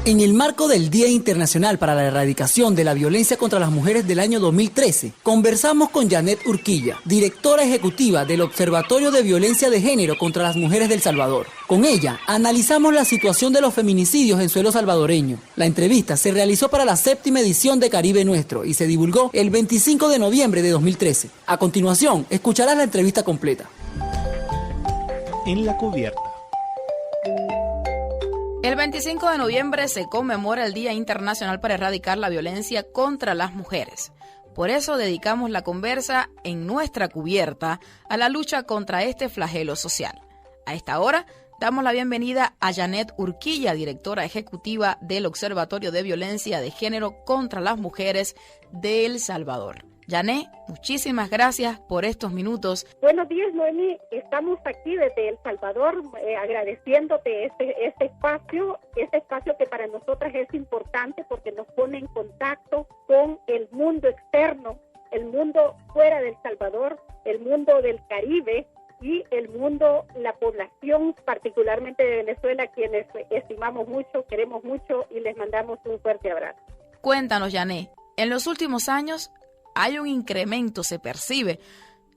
En el marco del Día Internacional para la Erradicación de la Violencia contra las Mujeres del año 2013, conversamos con Janet Urquilla, directora ejecutiva del Observatorio de Violencia de Género contra las Mujeres del Salvador. Con ella, analizamos la situación de los feminicidios en suelo salvadoreño. La entrevista se realizó para la 7ª edición de Caribe Nuestro y se divulgó el 25 de noviembre de 2013. A continuación, escucharás la entrevista completa. En la cubierta. El 25 de noviembre se conmemora el Día Internacional para Erradicar la Violencia contra las Mujeres. Por eso dedicamos la conversa en nuestra cubierta a la lucha contra este flagelo social. A esta hora damos la bienvenida a Janet Urquilla, directora ejecutiva del Observatorio de Violencia de Género contra las Mujeres de El Salvador. Janet, muchísimas gracias por estos minutos. Buenos días, Noemí. Estamos aquí desde El Salvador agradeciéndote este espacio que para nosotras es importante porque nos pone en contacto con el mundo externo, el mundo fuera del Salvador, el mundo del Caribe y el mundo, la población, particularmente de Venezuela, quienes estimamos mucho, queremos mucho y les mandamos un fuerte abrazo. Cuéntanos, Janet, en los últimos años hay un incremento, se percibe.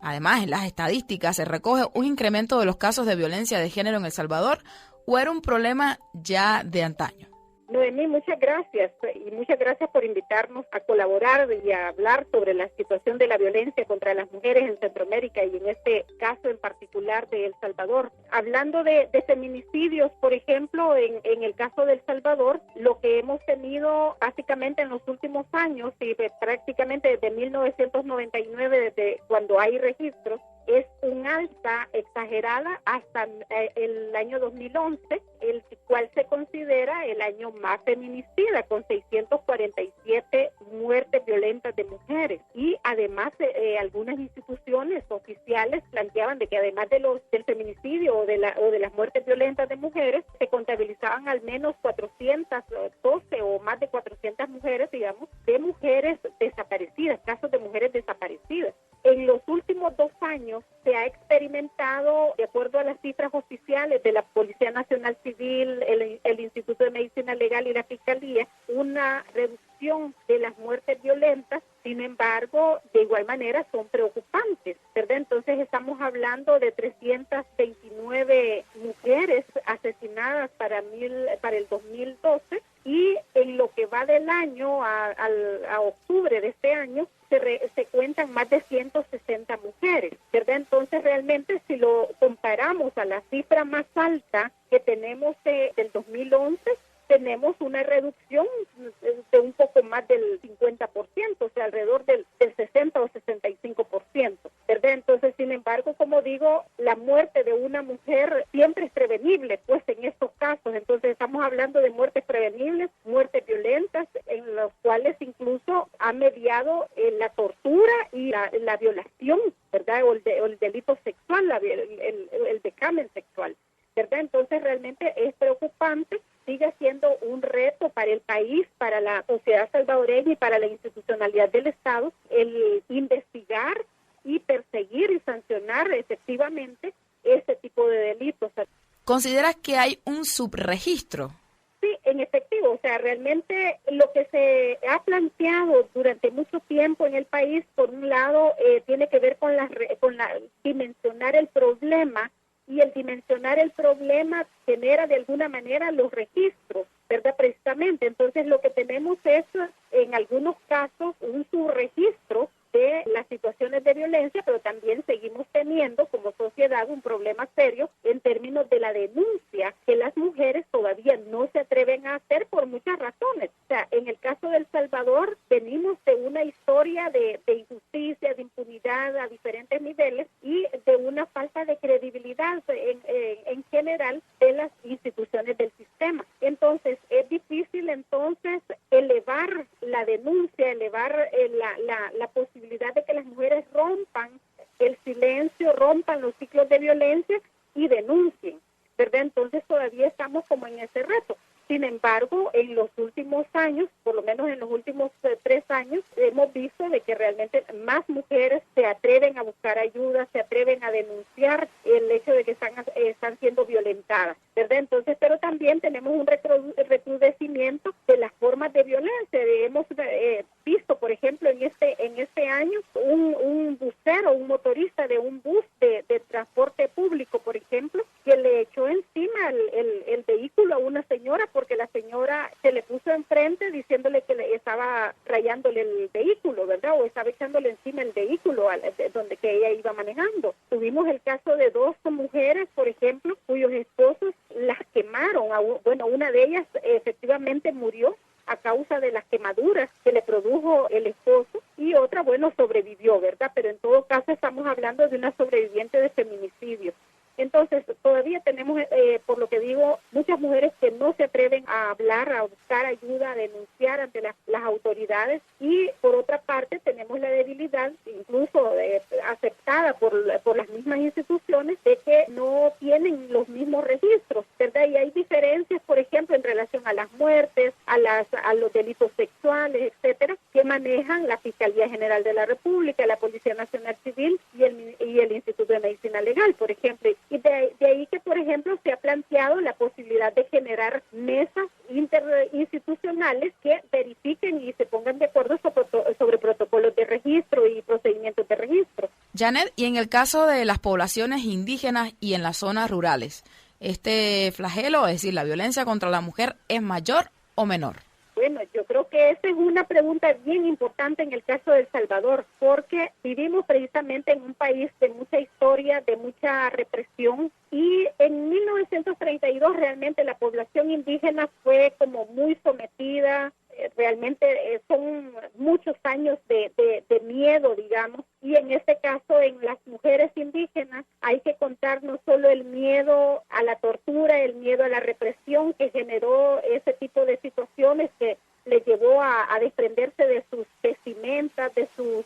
Además, en las estadísticas se recoge un incremento de los casos de violencia de género en El Salvador, ¿o era un problema ya de antaño? Noemí, muchas gracias y muchas gracias por invitarnos a colaborar y a hablar sobre la situación de la violencia contra las mujeres en Centroamérica y en este caso en particular de El Salvador. Hablando de feminicidios, por ejemplo, en el caso de El Salvador, lo que hemos tenido básicamente en los últimos años y prácticamente desde 1999, desde cuando hay registros, es un alza exagerada hasta el año 2011, el cual se considera el año más feminicida, con 647 muertes violentas de mujeres. Y además algunas instituciones oficiales planteaban de que además del feminicidio o de las muertes violentas de mujeres, se contabilizaban al menos 412 o más de 400 mujeres, digamos, de mujeres desaparecidas, casos de mujeres desaparecidas. En los últimos 2 años se ha experimentado, de acuerdo a las cifras oficiales de la Policía Nacional Civil, el Instituto de Medicina Legal y la Fiscalía, una reducción de las muertes violentas. Sin embargo, de igual manera son preocupantes, ¿verdad? Entonces estamos hablando de 329 mujeres asesinadas para el 2012 y en lo que va del año a octubre de este año se cuentan más de 160 mujeres, ¿verdad? Entonces realmente si lo comparamos a la cifra más alta que tenemos del 2011, tenemos una reducción de un poco más del 50%, o sea, alrededor del 60 o 65%, ¿verdad? Entonces, sin embargo, como digo, la muerte de una mujer siempre es prevenible, pues en estos casos. Entonces, estamos hablando de muertes prevenibles, muertes violentas, en los cuales incluso ha mediado la tortura y la violación, ¿verdad? O el delito sexual, el vejamen sexual, ¿verdad? Entonces, realmente es preocupante. Sigue siendo un reto para el país, para la sociedad salvadoreña y para la institucionalidad del Estado, el investigar y perseguir y sancionar efectivamente este tipo de delitos. ¿Consideras que hay un subregistro? Sí, en efectivo, o sea, realmente lo que se ha planteado durante mucho tiempo en el país, por un lado, tiene que ver con dimensionar el problema, y el dimensionar el problema genera de alguna manera los registros, ¿verdad? Precisamente, entonces lo que tenemos es, en algunos casos, un subregistro de las situaciones de violencia, pero también seguimos teniendo como sociedad un problema serio en términos de la denuncia que las mujeres todavía no se atreven a hacer por muchas razones. O sea, en el caso de El Salvador venimos de una historia de injusticia, de impunidad a diferentes niveles y de una falta de credibilidad en general de las instituciones del sistema. Entonces, es difícil entonces elevar la denuncia, elevar la posibilidad de que las mujeres rompan el silencio, rompan los ciclos de violencia y denuncien, ¿verdad? Entonces todavía estamos como en ese reto. Sin embargo, en los últimos años, por lo menos en los últimos 3 años, hemos visto de que realmente más mujeres se atreven a buscar ayuda, se atreven a denunciar el hecho de que están siendo violentadas, ¿verdad? Entonces, pero también tenemos un recrudecimiento conocimiento de las formas de violencia. Hemos visto, por ejemplo, en este año, un busero, un motorista de un bus de transporte público, por ejemplo, que le echó encima el vehículo a una señora porque la señora se le puso enfrente diciéndole que le estaba rayándole el vehículo, ¿verdad? O estaba echándole encima el vehículo donde que ella iba manejando. Tuvimos el caso de 2 mujeres, por ejemplo, cuyos esposos las quemaron. Una de ellas efectivamente murió a causa de las quemaduras que le produjo el esposo, y otra, sobrevivió, ¿verdad? Pero en todo caso estamos hablando de una sobreviviente de feminicidio. Entonces, todavía tenemos, por lo que digo, muchas mujeres que no se atreven a hablar, a buscar ayuda, a denunciar ante las autoridades, y por otra parte tenemos la debilidad, incluso aceptada por las mismas instituciones, de que no tienen los mismos registros, ¿verdad? Y hay diferencias, por ejemplo, en relación a las muertes, a los delitos sexuales, etcétera, que manejan la Fiscalía General de la República, la Policía Nacional Civil y el Instituto de Medicina Legal, por ejemplo. Y de ahí que, por ejemplo, se ha planteado la posibilidad de generar mesas interinstitucionales que verifiquen y se pongan de acuerdo sobre protocolos de registro y procedimientos de registro. Janet, y en el caso de las poblaciones indígenas y en las zonas rurales, ¿este flagelo, es decir, la violencia contra la mujer, es mayor o menor? Bueno, yo creo que esa es una pregunta bien importante en el caso de El Salvador, porque vivimos precisamente en un país de mucha historia, de mucha represión, y en 1932 realmente la población indígena fue como muy sometida. Realmente son muchos años de miedo, digamos, y en este caso en las mujeres indígenas hay que contar no solo el miedo a la tortura, el miedo a la represión que generó ese tipo de situaciones que le llevó a desprenderse de sus vestimentas, de su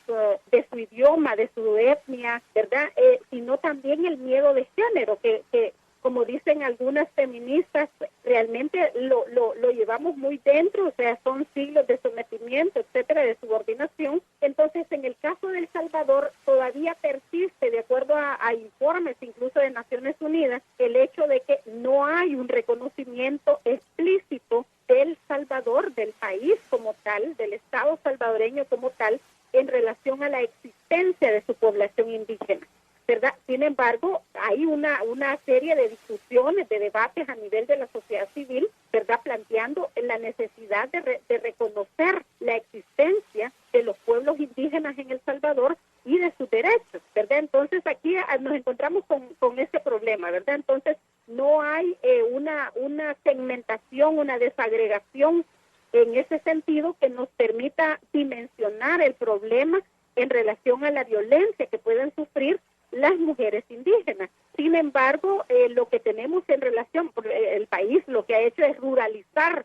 idioma, de su etnia, ¿verdad? Sino también el miedo de género que como dicen algunas feministas, realmente lo llevamos muy dentro, o sea, son siglos de sometimiento, etcétera, de subordinación. Entonces, en el caso de El Salvador, todavía persiste, de acuerdo a informes incluso de Naciones Unidas, el hecho de que no hay un reconocimiento explícito del Salvador, del país como tal, del Estado salvadoreño como tal, en relación a la existencia de su población indígena, ¿verdad? Sin embargo, hay una serie de discusiones, de debates a nivel de la sociedad civil, ¿verdad? Planteando la necesidad de reconocer la existencia de los pueblos indígenas en El Salvador y de sus derechos, ¿verdad? Entonces aquí nos encontramos con ese problema, ¿verdad? Entonces no hay una segmentación, una desagregación en ese sentido que nos permita dimensionar el problema en relación a la violencia que pueden sufrir las mujeres indígenas. Sin embargo, lo que tenemos en relación, el país lo que ha hecho es ruralizar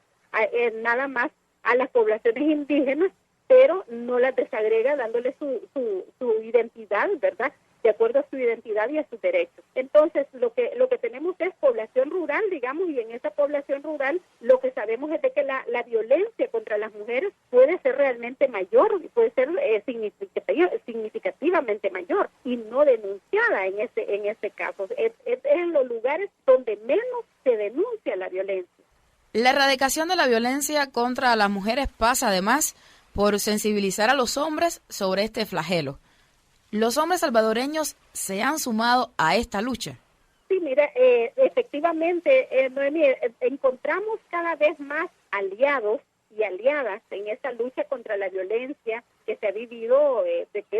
nada más a las poblaciones indígenas, pero no las desagrega dándole su identidad, ¿verdad?, de acuerdo a su identidad y a sus derechos. Entonces, lo que tenemos es población rural, digamos, y en esa población rural lo que sabemos es de que la violencia contra las mujeres puede ser realmente mayor, puede ser significativamente mayor y no denunciada en ese caso. Es en los lugares donde menos se denuncia la violencia. La erradicación de la violencia contra las mujeres pasa además por sensibilizar a los hombres sobre este flagelo. ¿Los hombres salvadoreños se han sumado a esta lucha? Sí, mira, efectivamente, Noemí, encontramos cada vez más aliados y aliadas en esta lucha contra la violencia que se ha vivido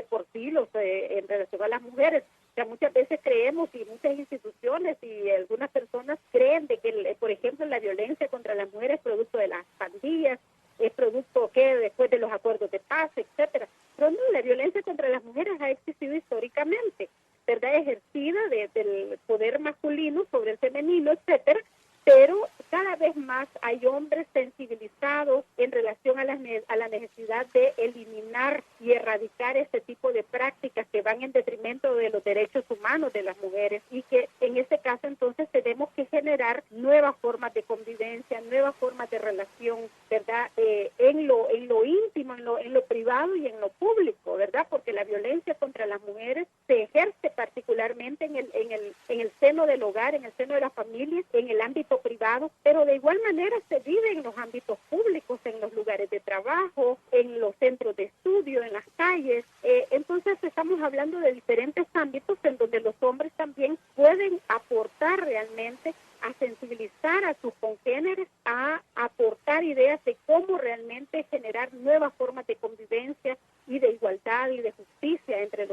por siglos en relación a las mujeres. O sea, muchas veces creemos y muchas instituciones y algunas personas creen de que, por ejemplo, la violencia contra las mujeres es producto de las pandillas, es producto que después de los acuerdos de paz, etcétera. Pero no, la violencia contra las mujeres ha existido históricamente, ¿verdad? Ejercida del poder masculino sobre el femenino, etcétera. Pero cada vez más hay hombres sensibilizados en relación a la necesidad de eliminar y erradicar este tipo de prácticas que van en detrimento de los derechos humanos de las mujeres, y que en este caso entonces tenemos que generar nuevas formas de convivencia, nuevas formas de relación, ¿verdad? En lo íntimo, en lo privado y en lo público, ¿verdad? Porque la violencia contra las mujeres se ejerce particularmente en el centro seno del hogar, en el seno de la familia, en el ámbito privado, pero de igual manera se vive en los ámbitos públicos, en los lugares de trabajo, en los centros de estudio, en las calles. Entonces estamos hablando de diferentes ámbitos en donde los hombres también pueden aportar realmente a sensibilizar a sus congéneres, a aportar ideas de cómo realmente generar nuevas formas de convivencia y de igualdad y de justicia entre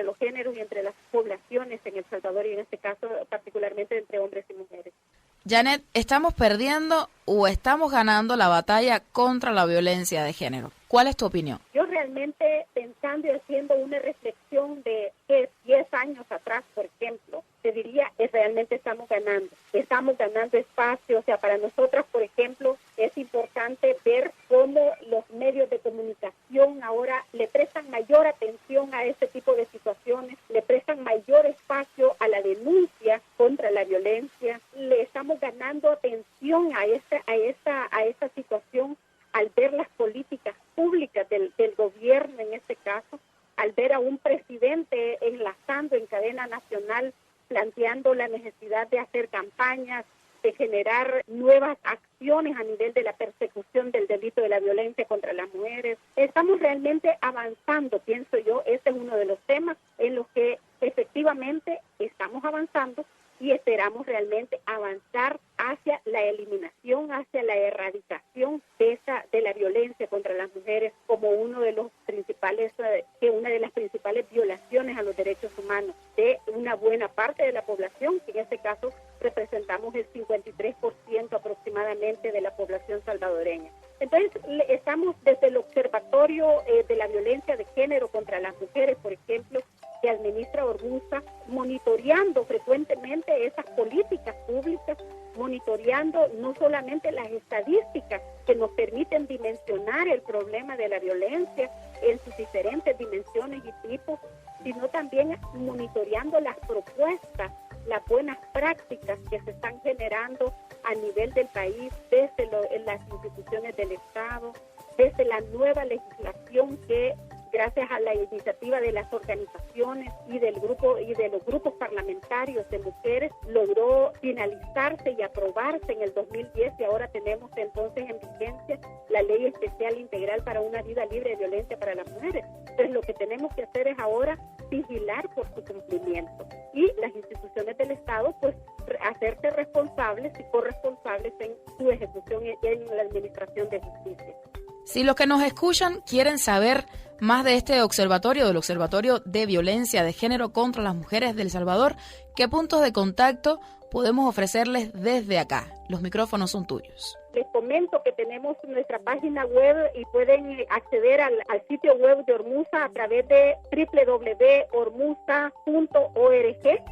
los géneros y entre las poblaciones en El Salvador, y en este caso particularmente entre hombres y mujeres. Janet, ¿estamos perdiendo o estamos ganando la batalla contra la violencia de género? ¿Cuál es tu opinión? Yo realmente, pensando y haciendo una reflexión de 10 años atrás, por ejemplo, te diría que realmente estamos ganando espacio. O sea, para nosotras, por ejemplo, es importante ver cómo los medios de comunicación ahora le prestan mayor atención a este tipo de situaciones, le prestan mayor espacio a la denuncia contra la violencia, le estamos ganando atención a esta situación al ver las políticas públicas del gobierno en este caso, al ver a un presidente enlazando en cadena nacional, planteando la necesidad de hacer campañas, de generar nuevas acciones a nivel de la persecución del delito de la violencia contra las mujeres. Estamos realmente avanzando, pienso yo. Este es uno de los temas en los que efectivamente estamos avanzando y esperamos realmente avanzar hacia la eliminación, hacia la erradicación de la violencia contra las mujeres como una de las principales violaciones a los derechos humanos de una buena parte de la población, que en este caso representamos el 53% aproximadamente de la población salvadoreña. Entonces, estamos desde el Observatorio de la Violencia de Género contra las Mujeres, por ejemplo, que administra Ormusa, monitoreando frecuentemente esas políticas públicas, monitoreando no solamente las estadísticas que nos permiten dimensionar el problema de la violencia en sus diferentes dimensiones y tipos, sino también monitoreando las propuestas, las buenas prácticas que se están generando a nivel del país, desde las instituciones del Estado, desde la nueva legislación que, gracias a la iniciativa de las organizaciones y de los grupos parlamentarios de mujeres, logró finalizarse y aprobarse en el 2010, y ahora tenemos entonces en vigencia la Ley Especial Integral para una Vida Libre de Violencia para las Mujeres. Entonces lo que tenemos que hacer es ahora vigilar por su cumplimiento, y las instituciones del Estado pues hacerse responsables y corresponsables en su ejecución y en la administración de justicia. Si los que nos escuchan quieren saber más de este observatorio, del Observatorio de Violencia de Género contra las Mujeres de El Salvador, ¿qué puntos de contacto podemos ofrecerles desde acá? Los micrófonos son tuyos. Les comento que tenemos nuestra página web y pueden acceder al sitio web de Ormusa a través de www.ormusa.org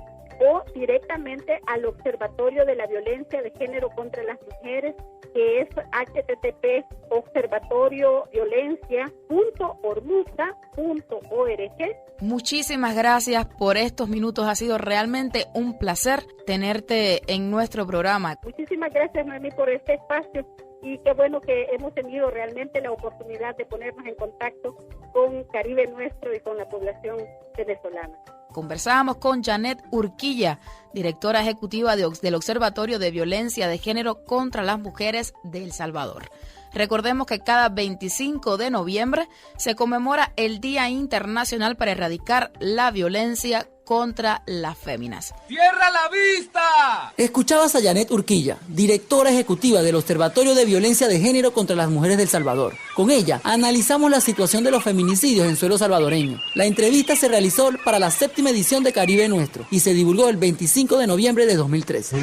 o directamente al Observatorio de la Violencia de Género contra las Mujeres, que es http://observatorioviolencia.ormusa.org. Muchísimas gracias por estos minutos. Ha sido realmente un placer tenerte en nuestro programa. Muchísimas gracias, Noemí, por este espacio. Y qué bueno que hemos tenido realmente la oportunidad de ponernos en contacto con Caribe Nuestro y con la población venezolana. Conversábamos con Janet Urquilla, directora ejecutiva del Observatorio de Violencia de Género contra las Mujeres de El Salvador. Recordemos que cada 25 de noviembre se conmemora el Día Internacional para Erradicar la Violencia contra las Féminas. ¡Cierra la vista! Escuchabas a Janet Urquilla, directora ejecutiva del Observatorio de Violencia de Género contra las Mujeres del Salvador. Con ella analizamos la situación de los feminicidios en suelo salvadoreño. La entrevista se realizó para la 7ª edición de Caribe Nuestro y se divulgó el 25 de noviembre de 2013.